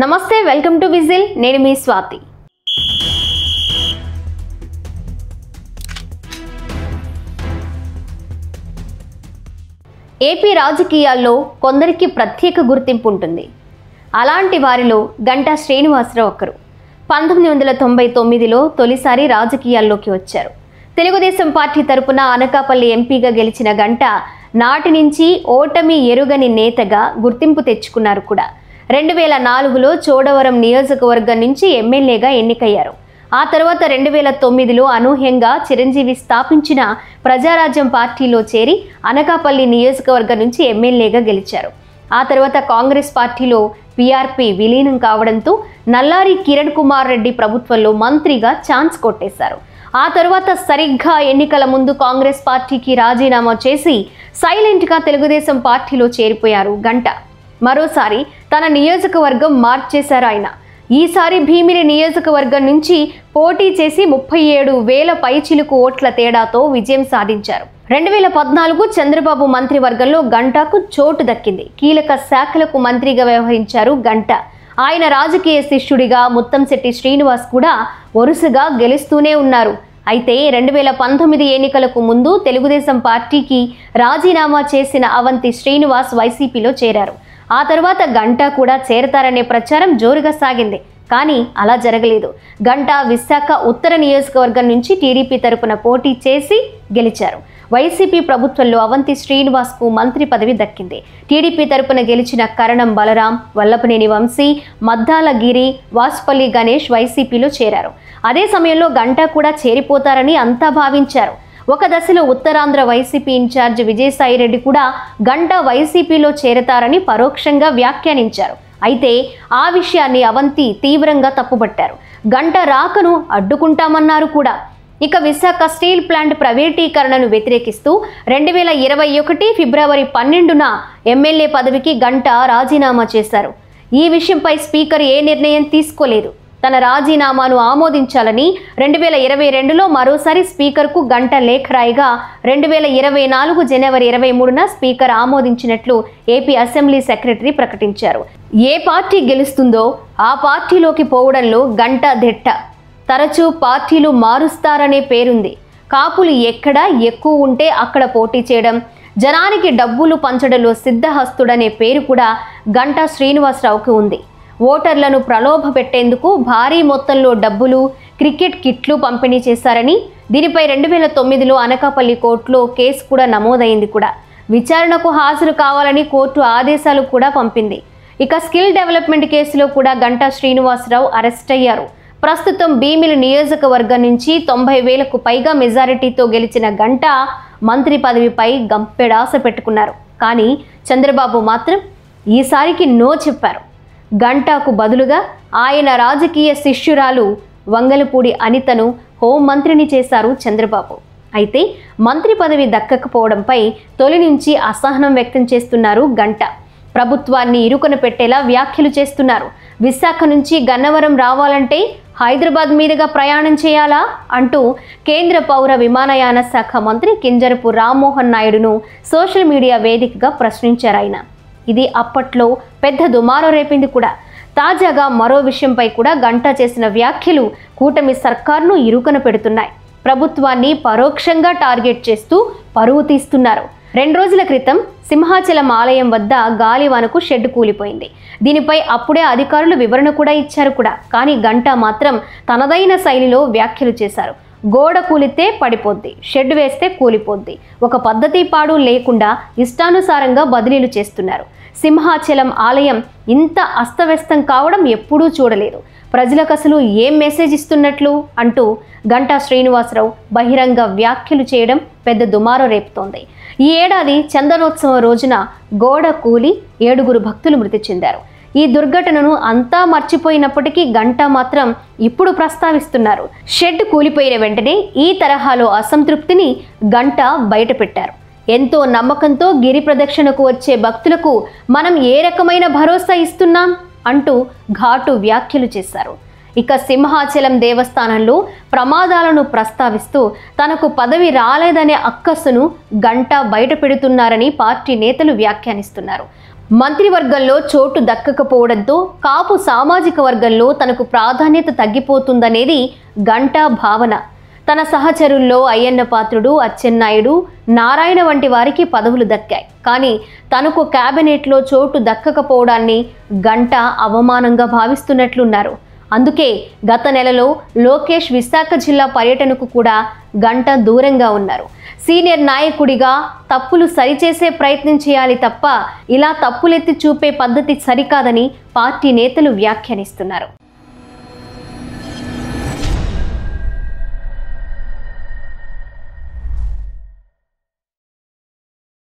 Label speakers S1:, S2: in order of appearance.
S1: నమస్తే, welcome to whistle. నేను మీ Swathi. AP రాజకీయాల్లో కొందరికి ప్రత్యేక గుర్తింపు ఉంటుంది. అలాంటి వారిలో గంటా శ్రీనివాసరావు ఒకరు. 1999లో తొలిసారి రాజకీయాల్లోకి వచ్చారు. తెలుగుదేశం పార్టీ తరపున అనకాపల్లి ఎంపీగా గెలిచిన గంటా నాటి నుంచి ఓటమి ఎరుగని నేతగా గుర్తింపు తెచ్చుకున్నారు కూడా. 2004లో చోడవరం నియోజకవర్గం నుంచి ఎమ్మెల్యేగా ఎన్నికయ్యారు. ఆ తర్వాత 2009లో అనూహ్యంగా చిరంజీవి స్థాపించిన ప్రజారాజ్యం పార్టీలో చేరి అనకాపల్లి నియోజకవర్గం నుంచి ఎమ్మెల్యేగా గెలిచారు. ఆ తర్వాత కాంగ్రెస్ పార్టీలో పీఆర్పీ విలీనం కావడంతో నల్లారి కిరణ్ కుమార్ రెడ్డి ప్రభుత్వంలో మంత్రిగా ఛాన్స్ కొట్టేశారు. ఆ తర్వాత సరిగ్గా ఎన్నికల ముందు కాంగ్రెస్ పార్టీకి రాజీనామా చేసి సైలెంట్గా తెలుగుదేశం పార్టీలో చేరిపోయారు గంటా. మరోసారి తన నియోజకవర్గం మార్చేశారు ఆయన. ఈసారి భీమిలి నియోజకవర్గం నుంచి పోటీ చేసి 37,000 పైచిలుకు ఓట్ల తేడాతో విజయం సాధించారు. 2014 చంద్రబాబు మంత్రివర్గంలో గంటాకు చోటు దక్కింది. కీలక శాఖలకు మంత్రిగా వ్యవహరించారు గంటా. ఆయన రాజకీయ శిష్యుడిగా ముత్తంశెట్టి శ్రీనివాస్ కూడా వరుసగా గెలుస్తూనే ఉన్నారు. అయితే 2019 ఎన్నికలకు ముందు తెలుగుదేశం పార్టీకి రాజీనామా చేసిన అవంతి శ్రీనివాస్ వైసీపీలో చేరారు. ఆ తర్వాత గంటా కూడా చేరతారనే ప్రచారం జోరుగా సాగింది. కానీ అలా జరగలేదు. గంటా విశాఖ ఉత్తర నియోజకవర్గం నుంచి టీడీపీ తరపున పోటీ చేసి గెలిచారు. వైసీపీ ప్రభుత్వంలో అవంతి శ్రీనివాస్కు మంత్రి పదవి దక్కింది. టీడీపీ తరపున గెలిచిన కరణం బలరాం, వల్లభనేని వంశీ, మద్దాల గిరి, వాసుపల్లి గణేష్ వైసీపీలో చేరారు. అదే సమయంలో గంటా కూడా చేరిపోతారని అంతా భావించారు. ఒక దశలో ఉత్తరాంధ్ర వైసీపీ ఇన్ఛార్జ్ విజయసాయిరెడ్డి కూడా గంటా వైసీపీలో చేరతారని పరోక్షంగా వ్యాఖ్యానించారు. అయితే ఆ విషయాన్ని అవంతి తీవ్రంగా తప్పుపట్టారు. గంటా రాకను అడ్డుకుంటామన్నారు కూడా. ఇక విశాఖ స్టీల్ ప్లాంట్ ప్రైవేటీకరణను వ్యతిరేకిస్తూ 2021 ఫిబ్రవరి 12న ఎమ్మెల్యే పదవికి గంటా రాజీనామా చేశారు. ఈ విషయంపై స్పీకర్ ఏ నిర్ణయం తీసుకోలేదు. తన రాజీనామాను ఆమోదించాలని 2022లో మరోసారి స్పీకర్కు గంటా లేఖ రాయగా 2024 జనవరి 23న స్పీకర్ ఆమోదించినట్లు ఏపీ అసెంబ్లీ సెక్రటరీ ప్రకటించారు. ఏ పార్టీ గెలుస్తుందో ఆ పార్టీలోకి పోవడంలో గంటా దిట్ట. తరచూ పార్టీలు మారుస్తారనే పేరుంది. కాపులు ఎక్కడ ఎక్కువ ఉంటే అక్కడ పోటీ చేయడం, జనానికి డబ్బులు పంచడంలో సిద్ధహస్తుడనే పేరు కూడా గంటా శ్రీనివాసరావుకి ఉంది. ఓటర్లను ప్రలోభ పెట్టేందుకు భారీ మొత్తంలో డబ్బులు, క్రికెట్ కిట్లు పంపిణీ చేశారని, దీనిపై 2009లో అనకాపల్లి కోర్టులో కేసు కూడా నమోదైంది కూడా. విచారణకు హాజరు కావాలని కోర్టు ఆదేశాలు కూడా పంపింది. ఇక స్కిల్ డెవలప్మెంట్ కేసులో కూడా గంటా శ్రీనివాసరావు అరెస్ట్ అయ్యారు. ప్రస్తుతం భీమిలి నియోజకవర్గం నుంచి 90,000కు పైగా మెజారిటీతో గెలిచిన గంటా మంత్రి పదవిపై గంపెడాస పెట్టుకున్నారు. కానీ చంద్రబాబు మాత్రం ఈసారికి నో చెప్పారు. గంటాకు బదులుగా ఆయన రాజకీయ శిష్యురాలు వంగలపూడి అనితను హోంమంత్రిని చేశారు చంద్రబాబు. అయితే మంత్రి పదవి దక్కకపోవడంపై తొలి నుంచి అసహనం వ్యక్తం చేస్తున్నారు గంటా. ప్రభుత్వాన్ని ఇరుకున పెట్టేలా వ్యాఖ్యలు చేస్తున్నారు. విశాఖ నుంచి గన్నవరం రావాలంటే హైదరాబాద్ మీదుగా ప్రయాణం చేయాలా అంటూ కేంద్ర పౌర విమానయాన శాఖ మంత్రి కింజరపు రామ్మోహన్ నాయుడును సోషల్ మీడియా వేదికగా ప్రశ్నించారు ఆయన. ఇది అప్పట్లో పెద్ద దుమారం రేపింది కూడా. తాజాగా మరో విషయంపై కూడా గంటా చేసిన వ్యాఖ్యలు కూటమి సర్కార్ను ఇరుకున పెడుతున్నాయి. ప్రభుత్వాన్ని పరోక్షంగా టార్గెట్ చేస్తూ పరువు తీస్తున్నారు. 2 రోజుల క్రితం సింహాచలం ఆలయం వద్ద గాలివానకు షెడ్ కూలిపోయింది. దీనిపై అప్పుడే అధికారులు వివరణ కూడా ఇచ్చారు కూడా. కానీ గంటా మాత్రం తనదైన శైలిలో వ్యాఖ్యలు చేశారు. గోడ కూలితే పడిపోద్ది, షెడ్ వేస్తే కూలిపోద్ది. ఒక పద్ధతి పాడు లేకుండా ఇష్టానుసారంగా బదిలీలు చేస్తున్నారు. సింహాచలం ఆలయం ఇంత అస్తవ్యస్తం కావడం ఎప్పుడూ చూడలేదు. ప్రజలకు అసలు ఏం మెసేజ్ ఇస్తున్నట్లు అంటూ గంటా శ్రీనివాసరావు బహిరంగ వ్యాఖ్యలు చేయడం పెద్ద దుమారం రేపుతోంది. ఈ ఏడాది చందనోత్సవం రోజున గోడ కూలి 7 భక్తులు మృతి చెందారు. ఈ దుర్ఘటనను అంతా మర్చిపోయినప్పటికీ గంటా మాత్రం ఇప్పుడు ప్రస్తావిస్తున్నారు. షెడ్ కూలిపోయిన వెంటనే ఈ తరహాలో అసంతృప్తిని గంటా బయటపెట్టారు. ఎంతో నమ్మకంతో గిరి ప్రదక్షిణకు వచ్చే భక్తులకు మనం ఏ రకమైన భరోసా ఇస్తున్నాం అంటూ ఘాటు వ్యాఖ్యలు చేశారు. ఇక సింహాచలం దేవస్థానంలో ప్రమాదాలను ప్రస్తావిస్తూ తనకు పదవి రాలేదనే అక్కసును గంటా బయటపెడుతున్నారని పార్టీ నేతలు వ్యాఖ్యానిస్తున్నారు. మంత్రివర్గంలో చోటు దక్కకపోవడంతో కాపు సామాజిక వర్గంలో తనకు ప్రాధాన్యత తగ్గిపోతుందనేది గంటా భావన. తన సహచరుల్లో అయ్యన్న పాత్రుడు, అచ్చెన్నాయుడు, నారాయణ వంటి వారికి పదవులు దక్కాయి. కానీ తనకు కేబినెట్లో చోటు దక్కకపోవడాన్ని గంటా అవమానంగా భావిస్తున్నట్లున్నారు. అందుకే గత నెలలో లోకేష్ విశాఖ జిల్లా పర్యటనకు కూడా గంటా దూరంగా ఉన్నారు. సీనియర్ నాయకుడిగా తప్పులు సరిచేసే ప్రయత్నం చేయాలి తప్ప ఇలా తప్పులెత్తి చూపే పద్ధతి సరికాదని పార్టీ నేతలు వ్యాఖ్యానిస్తున్నారు.